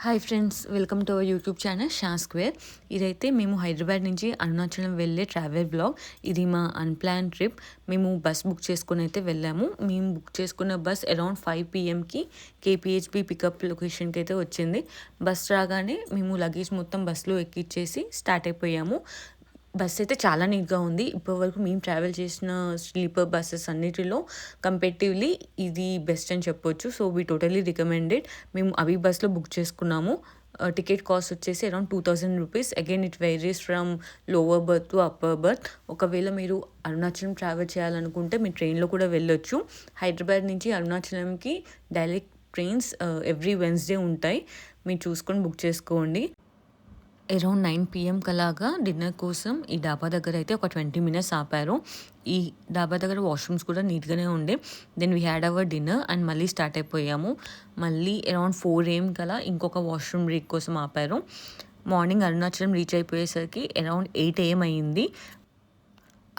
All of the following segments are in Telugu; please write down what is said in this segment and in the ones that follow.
Hi friends, welcome to our YouTube channel Shah square. ఇదైతే మేము హైదరాబాద్ నుంచి అరుణాచలం వెళ్ళే ట్రావెల్ బ్లాగ్. ఇది మా అన్‌ప్లాన్ ట్రిప్. మేము బస్ బుక్ చేసుకొని అయితే వెళ్ళాము. మేము బుక్ చేసుకున్న బస్ అరౌండ్ 5 PMకి కేపీహెచ్బీ పికప్ లొకేషన్కి అయితే వచ్చింది. బస్ రాగానే మేము లగేజ్ మొత్తం బస్లో ఎక్కిచ్చేసి స్టార్ట్ అయిపోయాము. బస్ అయితే చాలా నీట్గా ఉంది. ఇప్పటివరకు మేము ట్రావెల్ చేసిన స్లీపర్ బస్సెస్ అన్నిటిలో కంపేటివ్లీ ఇది బెస్ట్ అని చెప్పొచ్చు. So we totally recommended. మేము అవి బస్లో బుక్ చేసుకున్నాము. టికెట్ కాస్ట్ వచ్చేసి around 2000 rupees. Again it varies from lower birth to upper birth. ఒకవేళ మీరు అరుణాచలం ట్రావెల్ చేయాలనుకుంటే మీరు ట్రైన్లో కూడా వెళ్ళొచ్చు. హైదరాబాద్ నుంచి అరుణాచలంకి డైరెక్ట్ ట్రైన్స్ ఎవ్రీ వెన్స్డే ఉంటాయి. మీరు చూసుకొని బుక్ చేసుకోండి. అరౌండ్ 9 PMకి అలాగా డిన్నర్ కోసం ఈ డాబా దగ్గర అయితే ఒక 20 minutes ఆపారు. ఈ డాబా దగ్గర వాష్రూమ్స్ కూడా నీట్గానే ఉండే. Then we had our dinner and మళ్ళీ స్టార్ట్ అయిపోయాము. మళ్ళీ అరౌండ్ 4 AM కలా ఇంకొక వాష్రూమ్ బ్రేక్ కోసం ఆపారు. మార్నింగ్ అరుణాచలం రీచ్ అయిపోయేసరికి అరౌండ్ 8 AM అయ్యింది.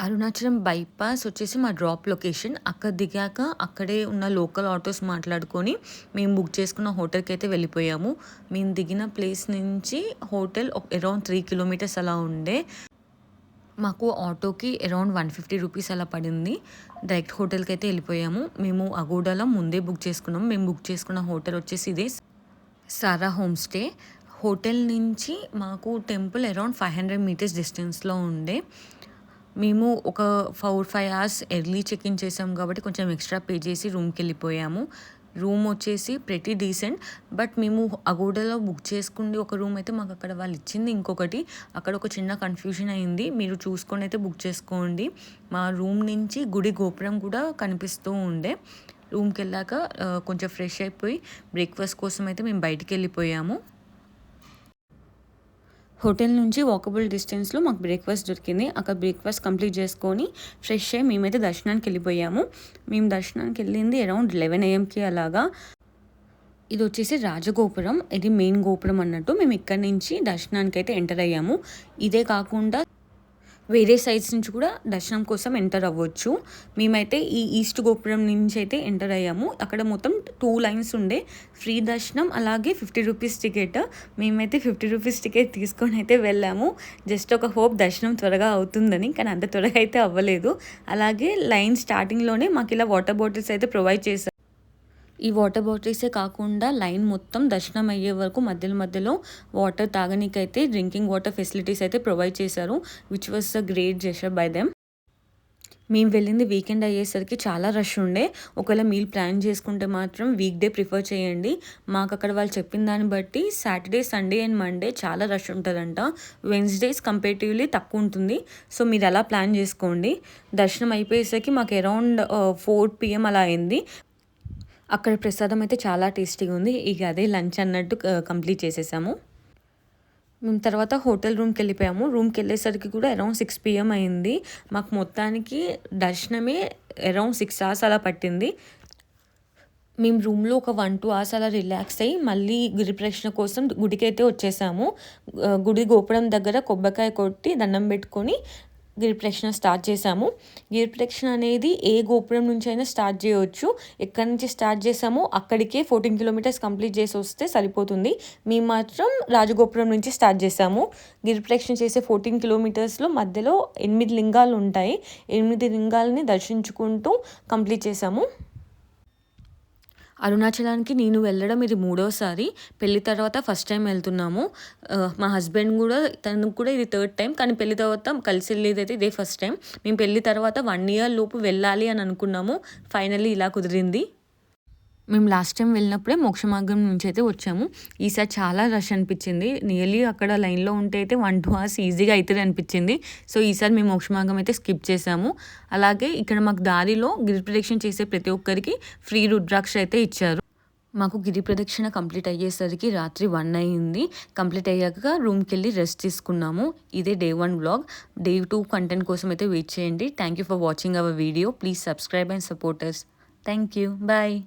అరుణాచలం బైపాస్ వచ్చేసి మా డ్రాప్ లొకేషన్. అక్కడ దిగాక అక్కడే ఉన్న లోకల్ ఆటోస్ మాట్లాడుకొని మేము బుక్ చేసుకున్న హోటల్కి అయితే వెళ్ళిపోయాము. మేము దిగిన ప్లేస్ నుంచి హోటల్ అరౌండ్ 3 kilometers అలా ఉండే. మాకు ఆటోకి అరౌండ్ 150 రూపీస్ అలా పడింది. డైరెక్ట్ హోటల్కి అయితే వెళ్ళిపోయాము. మేము అగోడాలో ముందే బుక్ చేసుకున్నాము. మేము బుక్ చేసుకున్న హోటల్ వచ్చేసి ఇదే సారా హోమ్ స్టే. హోటల్ నుంచి మాకు టెంపుల్ అరౌండ్ 500 meters డిస్టెన్స్లో ఉండే. మేము ఒక 4-5 hours ఎర్లీ చెక్ ఇన్ చేసాం కాబట్టి కొంచెం ఎక్స్ట్రా పే చేసి రూమ్కి వెళ్ళిపోయాము. రూమ్ వచ్చేసి ప్రెటీ డీసెంట్. బట్ మేము అగోడాలో బుక్ చేసుకుంది ఒక రూమ్ అయితే మాకు అక్కడ వాళ్ళు ఇచ్చింది ఇంకొకటి. అక్కడ ఒక చిన్న కన్ఫ్యూజన్ అయింది. మీరు చూసుకొని అయితే బుక్ చేసుకోండి. మా రూమ్ నుంచి గుడి గోపురం కూడా కనిపిస్తూ ఉండే. రూమ్కి వెళ్ళాక కొంచెం ఫ్రెష్ అయిపోయి బ్రేక్ఫాస్ట్ కోసం అయితే మేము బయటికి వెళ్ళిపోయాము. హోటల్ నుంచి వాకబుల్ డిస్టెన్స్లో మాకు బ్రేక్ఫాస్ట్ దొరికింది. అక్కడ బ్రేక్ఫాస్ట్ కంప్లీట్ చేసుకొని ఫ్రెష్ అయ్యి మేమైతే దర్శనానికి వెళ్ళిపోయాము. మేము దర్శనానికి వెళ్ళింది అరౌండ్ 11 AMకి అలాగా. ఇది వచ్చేసి రాజగోపురం. ఇది మెయిన్ గోపురం అన్నట్టు. మేము ఇక్కడ నుంచి దర్శనానికి అయితే ఎంటర్ అయ్యాము. ఇదే కాకుండా వేరే సైడ్స్ నుంచి కూడా దర్శనం కోసం ఎంటర్ అవ్వచ్చు. మేమైతే ఈ ఈస్ట్ గోపురం నుంచి అయితే ఎంటర్ అయ్యాము. అక్కడ మొత్తం 2 lines ఉండే. ఫ్రీ దర్శనం అలాగే 50 రూపీస్ టికెట్. మేమైతే 50 రూపీస్ టికెట్ తీసుకొని అయితే వెళ్ళాము. జస్ట్ ఒక హోప్ దర్శనం త్వరగా అవుతుందని. కానీ అంత త్వరగా అయితే అవ్వలేదు. అలాగే లైన్ స్టార్టింగ్లోనే మాకు ఇలా వాటర్ బాటిల్స్ అయితే ప్రొవైడ్ చేశారు. ఈ వాటర్ బాటిల్సే కాకుండా లైన్ మొత్తం దర్శనం అయ్యే వరకు మధ్యలో వాటర్ తాగనీకైతే డ్రింకింగ్ వాటర్ ఫెసిలిటీస్ అయితే ప్రొవైడ్ చేశారు. Which was a great gesture by them. మేము వెళ్ళింది వీకెండ్ అయ్యేసరికి చాలా రష్ ఉండే. ఒకవేళ మీల్ ప్లాన్ చేసుకుంటే మాత్రం వీక్ డే ప్రిఫర్ చేయండి. మాకు అక్కడ వాళ్ళు చెప్పిన దాన్ని బట్టి సాటర్డే, సండే అండ్ మండే చాలా రష్ ఉంటుందంట. వెన్స్డేస్ కంపేటివ్లీ తక్కువ ఉంటుంది. సో మీరు అలా ప్లాన్ చేసుకోండి. దర్శనం అయిపోయేసరికి మాకు అరౌండ్ 4 PM అలా అయింది. అక్కడ ప్రసాదం అయితే చాలా టేస్టీగా ఉంది. ఇక అదే లంచ్ అన్నట్టు కంప్లీట్ చేసేసాము. మేము తర్వాత హోటల్ రూమ్కి వెళ్ళిపోయాము. రూమ్కి వెళ్ళేసరికి కూడా అరౌండ్ 6 PM అయింది. మాకు మొత్తానికి దర్శనమే అరౌండ్ 6 hours అలా పట్టింది. మేము రూమ్లో ఒక 1-2 hours అలా రిలాక్స్ అయ్యి మళ్ళీ గిరి ప్రదక్షిణ కోసం గుడికి అయితే వచ్చేసాము. గుడి గోపురం దగ్గర కొబ్బరికాయ కొట్టి దండం పెట్టుకొని గిరి ప్రదక్షిణ స్టార్ట్ చేసాము. గిరి ప్రదక్షిణ అనేది ఏ గోపురం నుంచి అయినా స్టార్ట్ చేయవచ్చు. ఎక్కడి నుంచి స్టార్ట్ చేసామో అక్కడికే 14 kilometers కంప్లీట్ చేసి వస్తే సరిపోతుంది. మేము మాత్రం రాజగోపురం నుంచి స్టార్ట్ చేసాము. గిరి ప్రదక్షిణ చేసే 14 kilometersలో మధ్యలో 8 లింగాలు ఉంటాయి. 8 లింగాలని దర్శించుకుంటూ కంప్లీట్ చేసాము. అరుణాచలానికి నేను వెళ్ళడం ఇది 3వసారి. పెళ్లి తర్వాత ఫస్ట్ టైం వెళ్తున్నాము. మా హస్బెండ్ కూడా తనకు కూడా ఇది 3rd time. కానీ పెళ్లి తర్వాత కలిసి వెళ్ళేది అయితే ఇదే ఫస్ట్ టైం. మేము పెళ్లి తర్వాత 1 year లోపు వెళ్ళాలి అని అనుకున్నాము. ఫైనల్లీ ఇలా కుదిరింది. మేము లాస్ట్ టైం వెళ్ళినప్పుడే మోక్షమార్గం నుంచి అయితే వచ్చాము. ఈసారి చాలా రష్ అనిపించింది. నియర్లీ అక్కడ లైన్లో ఉంటే అయితే 1-2 hours ఈజీగా అవుతుంది అనిపించింది. సో ఈసారి మేము మోక్షమార్గం అయితే స్కిప్ చేసాము. అలాగే ఇక్కడ మాకు దారిలో గిరి ప్రదక్షిణ చేసే ప్రతి ఒక్కరికి ఫ్రీ రుద్రాక్ష అయితే ఇచ్చారు. మాకు గిరి ప్రదక్షిణ కంప్లీట్ అయ్యేసరికి రాత్రి 1 అయింది. కంప్లీట్ అయ్యాక రూమ్కి వెళ్ళి రెస్ట్ తీసుకున్నాము. ఇదే Day 1 వ్లాగ్. Day 2 కంటెంట్ కోసం అయితే వెయిట్ చేయండి. Thank you for watching our video. Please subscribe and support us. Thank you. Bye.